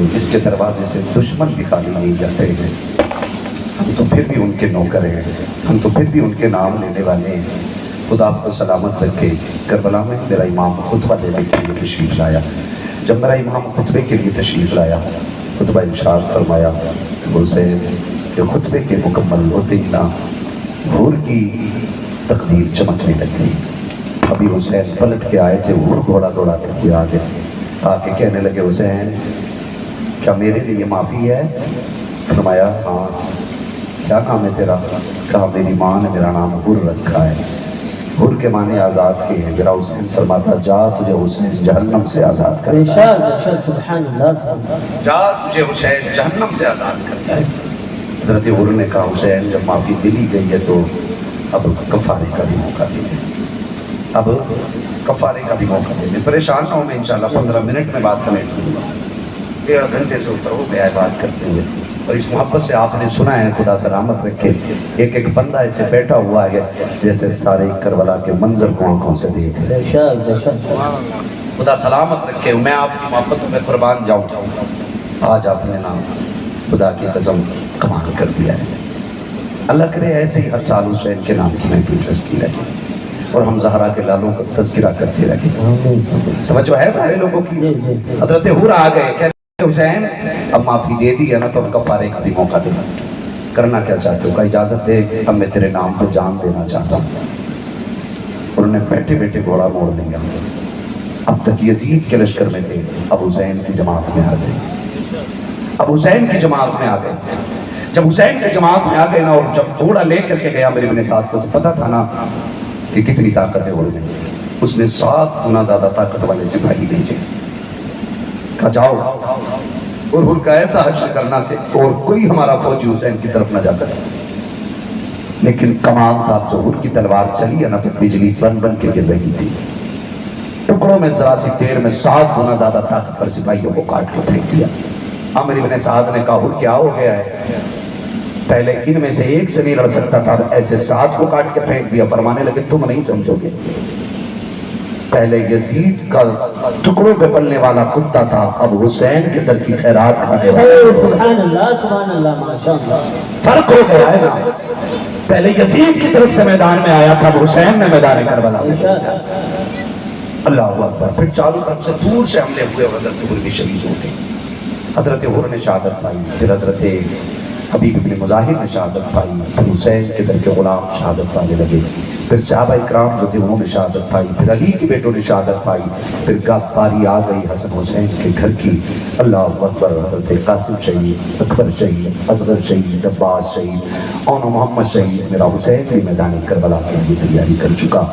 ہوئے جس کے دروازے سے دشمن بھی خالی نہیں جاتے ہیں، ہم تو پھر بھی ان کے نوکر ہیں، ہم تو پھر بھی ان کے نام لینے والے ہیں۔ خدا آپ کو سلامت رکھے۔ کربلا میں میرا امام خطبہ دینے کے لیے تشریف لایا۔ جب میرا امام خطبے کے لیے تشریف لایا، خطبہ ارشاد فرمایا، حسین کہ خطبے کے مکمل ہوتے ہی نا حور کی تقدیر چمکنے لگ گئی۔ ابھی حسین پلٹ کے آئے تھے، حور گھوڑا دوڑاتے ہوئے آ گئے، آ کے کہنے لگے حسین کیا میرے لیے معافی ہے؟ فرمایا ہاں۔ کیا نام ہے تیرا؟ کہا میری ماں نے میرا نام حر رکھا ہے۔ حر کے معنی آزاد کے ہیں۔ میرا حسین فرماتا جا تجھے حسین جہنم سے آزاد کرتا ہے، سبحان اللہ، جا تجھے حسین جہنم سے آزاد کرتا ہے۔ حضرت حر نے کہا حسین جب معافی دلی گئی ہے تو اب کفارے کا بھی موقع دے دیں، اب کفارے کا بھی موقع دے دیں۔ پریشان نہ ہوں، میں انشاءاللہ 15 منٹ میں بات سمیٹ دوں گا، 1.5 گھنٹے سے اوپر ہو گیا ہے بات کرتے ہوئے، اور اس محبت سے آپ نے سنا ہے۔ خدا سلامت رکھے۔ ایک ایک بندہ ایسے بیٹھا ہوا ہے جیسے سارے کربلا کے منظر کو آنکھوں سے دیکھ رہے ہیں۔ خدا سلامت رکھے۔ میں آپ کی محبتوں میں قربان جاؤں، آج آپ نے نام خدا کی قسم کمال کر دیا ہے۔ اللہ کرے ایسے ہی ہر سال حسین کے نام کی محفل سجتی رہے اور ہم زہرا کے لالوں کا تذکرہ کرتے رہے۔ سمجھو ہے سارے لوگوں کی۔ حضرت حور آ گئے، کہتے حسین اب معافی دے دی ہے نا تو ہم کفارے کا بھی موقع دینا، کرنا کیا چاہتے ہو؟ کا اجازت دے، اب میں تیرے نام پہ جان دینا چاہتا ہوں۔ انہوں نے بیٹھے بیٹھے گھوڑا موڑ لیا۔ اب تک یزید کے لشکر میں تھے، اب حسین کی جماعت میں آ گئے، اب حسین کی جماعت میں آ گئے۔ جب حسین کی جماعت میں آ گئے نا، اور جب گھوڑا لے کر کے گیا میرے ابن سعد کو، تو پتا تھا نا کہ کتنی طاقت ہے گھوڑے میں۔ اس نے 7 گنا زیادہ طاقت والے سپاہی بھیجے، کہا جاؤ اور حر کا ایسا حشر کرنا کہ اور کوئی ہمارا فوجی حسین کی طرف نہ جا سکے۔ لیکن کمال تھا، جو حر کی تلوار چلی ہے نا تو بجلی بن بن کے گر رہی تھی، ٹکڑوں میں ذرا سی دیر میں 7 گنا زیادہ طاقتور سپاہیوں کو کاٹ کے پھینک دیا۔ عامر ابن سعد نے کہا حر کیا ہو گیا ہے؟ پہلے ان میں سے ایک سے نہیں لڑ سکتا تھا، ایسے 7 کو کاٹ کے پھینک دیا۔ فرمانے لگے تم نہیں سمجھو گے، پہلے یزید کا ٹکڑوں پہ پلنے والا کتا تھا، اب حسین کے در کی خیرات کھانے والا۔ سبحان اللہ، سبحان اللہ، ماشاءاللہ۔ فرق ہو گیا ہے نا، پہلے یزید کی طرف سے میدان میں آیا تھا، اب حسین نے میدان کربلا میں بھیجا۔ اللہ اکبر۔ پھر چاروں طرف سے دور سے حملے ہوئے اور حضرت حر بھی شہید ہو گئی۔ حضرت حر نے شہادت پائی، پھر حضرت حبیب ابن مظاہر نے شہادت پائی، پھر حسین کے در کے غلام شہادت پانے لگے، پھر صحابہ اکرام جو تھے انہوں نے شہادت پائی، پھر علی کے بیٹوں نے شہادت پائی، پھر باری آ گئی حسن حسین کے گھر کی۔ اللہ اکبر۔ حضرت قاسم شہید، اکبر شہید، اصغر شہید، عباس شہید، اور محمد شہید۔ میرا حسین بھی میدان کربلا کے لیے تیاری کر چکا،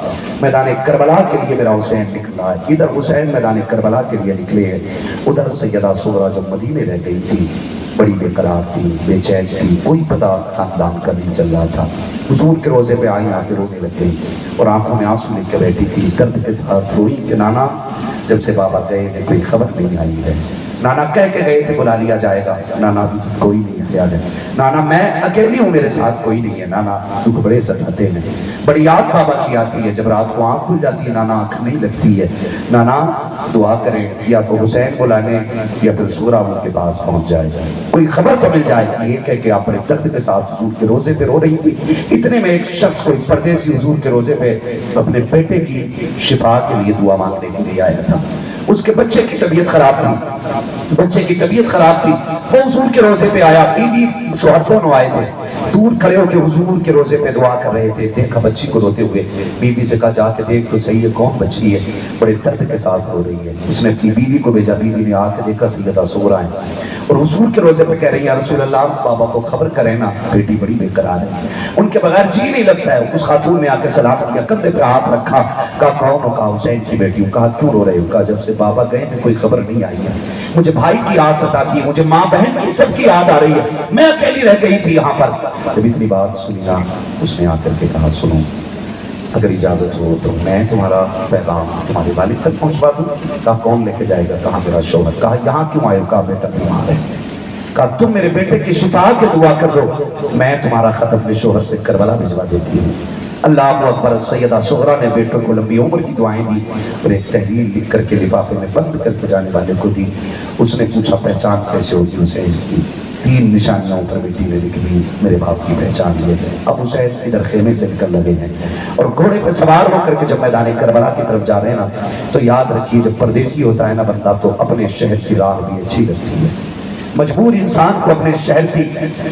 میدان کربلا کے لیے میرا حسین نکلا ہے۔ ادھر حسین میدان کربلا کے لیے نکلے ہیں، ادھر سیدہ سغرا جو مدینے رہ گئی تھی، بڑی بے قرار تھی، بے چین تھی، کوئی پتہ خاندان کا نہیں چل رہا تھا۔ حضور کے روزے پہ آئی آ کے رونے لگ گئی اور آنکھوں میں آنسو لے کے بیٹھی تھی، اس درد کے ساتھ روئی کہ نانا جب سے بابا گئے تھے کوئی خبر نہیں آئی ہے۔ نانا کہہ کے گئے تھے بلا لیا جائے گا، نانا ابھی کوئی نہیں یاد ہے، نانا میں اکیلی ہوں، میرے ساتھ کوئی نہیں ہے، نانا دکھ بڑے ستاتے ہیں، بڑی یاد بابا کی آتی ہے، جب رات کو آنکھ کھل جاتی ہے نانا آنکھ نہیں لگتی ہے، نانا دعا کریں یا تو حسین بلانے یا پھر سغرا ان کے پاس پہنچ جائے، کوئی خبر تو مل جائے۔ یہ کہہ کے آپ نے درد کے ساتھ حضور کے روزے پہ رو رہی تھی، اتنے میں ایک شخص کوئی پردیسی حضور کے روزے پہ اپنے بیٹے کی شفا کے لیے دعا مانگنے کے لیے آیا تھا۔ اس کے بچے کی طبیعت خراب تھی، بچے کی طبیعت خراب تھی، وہ حضور کے روزے پہ آیا، بیوی شوہر دونوں آئے تھے، دور کھڑے ہو کے حضور کے روزے پہ دعا کر رہے تھے۔ دیکھا بچی کو روتے ہوئے، بیوی سے کہا جا کے دیکھ تو صحیح ہے کون بچی ہے، بڑے درد کے ساتھ رو رہی ہے۔ اس نے اپنی بیوی کو بھیجا، بیوی نے آ کے دیکھا سیدہ سغرا ہے اور حضور کے روزے پہ کہہ رہی ہے رسول اللہ بابا کو خبر کریں نا، بیٹی بڑی بے قرار ہے، ان کے بغیر جی نہیں لگتا ہے۔ اس خاتون نے آ کے سلام کیا، کندھے پہ ہاتھ رکھا، کہا کون ہو؟ کہا حسین کی بیٹی ہوں۔ کہا کیوں رو رہے ہو؟ کہا جب سے بابا گئے ہیں کوئی خبر نہیں آئی ہے، مجھے بھائی کی یاد ستاتی ہے، مجھے ماں بہن کی سب کی یاد آ رہی ہے، میں اکیلی رہ گئی تھی یہاں پر۔ جب اتنی بات سنی نا، اس نے آ کر کے کہا سنو اگر اجازت ہو تو میں تمہارا پیغام تمہارے والد تک پہنچوا دوں۔ کہا کون لے کے جائے گا؟ کہا میرا شوہر۔ کہا یہاں کیوں آئے ہو؟ کہا بیٹا بیمار ہے۔ کہا تم میرے بیٹے کی شفا کے دعا کر دو، میں تمہارا خط اپنے شوہر سے کربلا بھجوا دیتی ہوں۔ اللہ اکبر. سیدہ سغرا نے بیٹوں کو لمبی عمر کی دعائیں دی اور ایک تحریر لکھ کر کے لفافے میں بند کر کے جانے والے کو دی. اس نے پوچھا پہچان کیسے ہوگی حسین کی؟ 3 نشانیاں اوپر مٹی میں لکھ دی. میرے باپ کی پہچان یہ ہے. اب حسین ادھر خیمے سے نکل رہے ہیں اور گھوڑے پہ سوار ہو کر کے جب میدان کربلا کی طرف جا رہے ہیں نا تو یاد رکھیے جب پردیسی ہوتا ہے نا بندہ تو اپنے شہر کی راہ بھی اچھی لگتی ہے. مجبور انسان کو اپنے شہر کی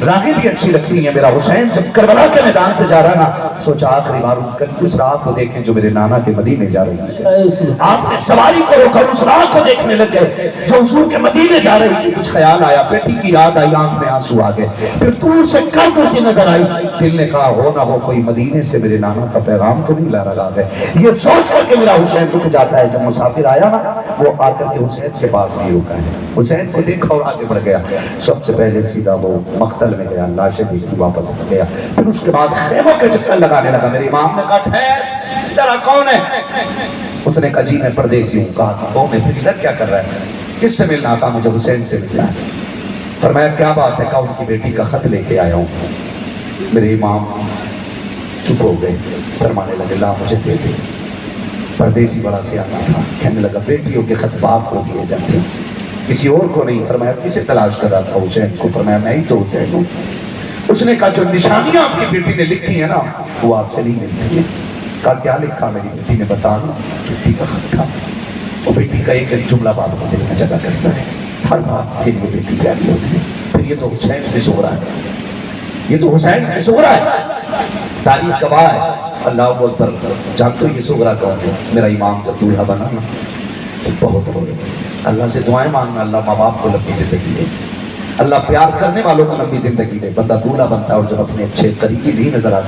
راہیں بھی اچھی لگتی ہیں. میرا حسین جب کربلا کے میدان سے جا رہا نا سوچا آخری بار اس راہ کو دیکھیں جو میرے نانا کے مدینے جا رہی ہے. آپ نے سواری کو روکا اس راہ کو دیکھنے لگ گئے جو حضور کے مدینے جا رہی تھی. کچھ خیال آیا, بیٹی کی یاد آئی, آنکھ میں آنسو آ گئے. پھر دور سے کر کرتی نظر آئی. دل نے کہا ہو نہ ہو کوئی مدینے سے میرے نانا کا پیغام تو نہیں لا رہا ہے. یہ سوچ کر کے میرا حسین رک جاتا ہے. جب مسافر آیا نا وہ آ کر کے حسین کے پاس نہیں رکا ہے. حسین کو دیکھا اور آگے بڑھ گیا. سب سے پہلے سیدھا وہ مقتل میں گیا, لاشیں دیکھی واپس گیا. پھر اس کے بعد خیموں کے چکر لگانے لگا. میرے امام نے کہا ٹھہر, ادھر کون ہے؟ اس نے کہا جی میں پردیسی ہوں. کہا کون ہے؟ پھر ادھر کیا کر رہا ہے؟ کس سے ملنا؟ کہا مجھے حسین سے ملنا ہے. فرمایا کیا بات ہے؟ کہا ان کی بیٹی کا خط لے کے آیا ہوں. میرے امام چپ ہو گئے. فرمانے لگے لا مجھے دے دے. پردیسی بڑا سیاح تھا, کہنے لگا بیٹیوں کے خط باپ کو دیے جاتے ہیں, کسی اور کو نہیں. فرمایا کسے تلاش کر رہا تھا؟ حسین کو. فرمایا میں ہی تو حسین ہوں. اس نے کہا جو نشانیاں آپ کی بیٹی نے لکھی ہیں نا وہ آپ سے نہیں ملتی ہیں. کہا کیا لکھا؟ میری بیٹی نے بتانا. بیٹی کا خط تھا. وہ بیٹی کا ایک ایک جملہ باپ کو دل میں جگہ کرتا ہے. ہر بات پھر وہ بیٹی پیاری ہوتی ہے. پھر یہ تو حسین کی سغرا ہے, یہ تو حسین کی سغرا ہے. تاریخ گواہ ہے. اللہ اکبر. جانتے ہو یہ سغرا کون ہے؟ میرا امام جب دولہا بنا نا تو بہت روئے. اللہ سے دعائیں مانگنا اللہ ماں باپ کو لمبی زندگی دے, اللہ پیار کرنے والوں کو لمبی زندگی دے. بندہ دولہا بنتا ہے اور جب اپنے اچھے قریبی بھی نظر آتے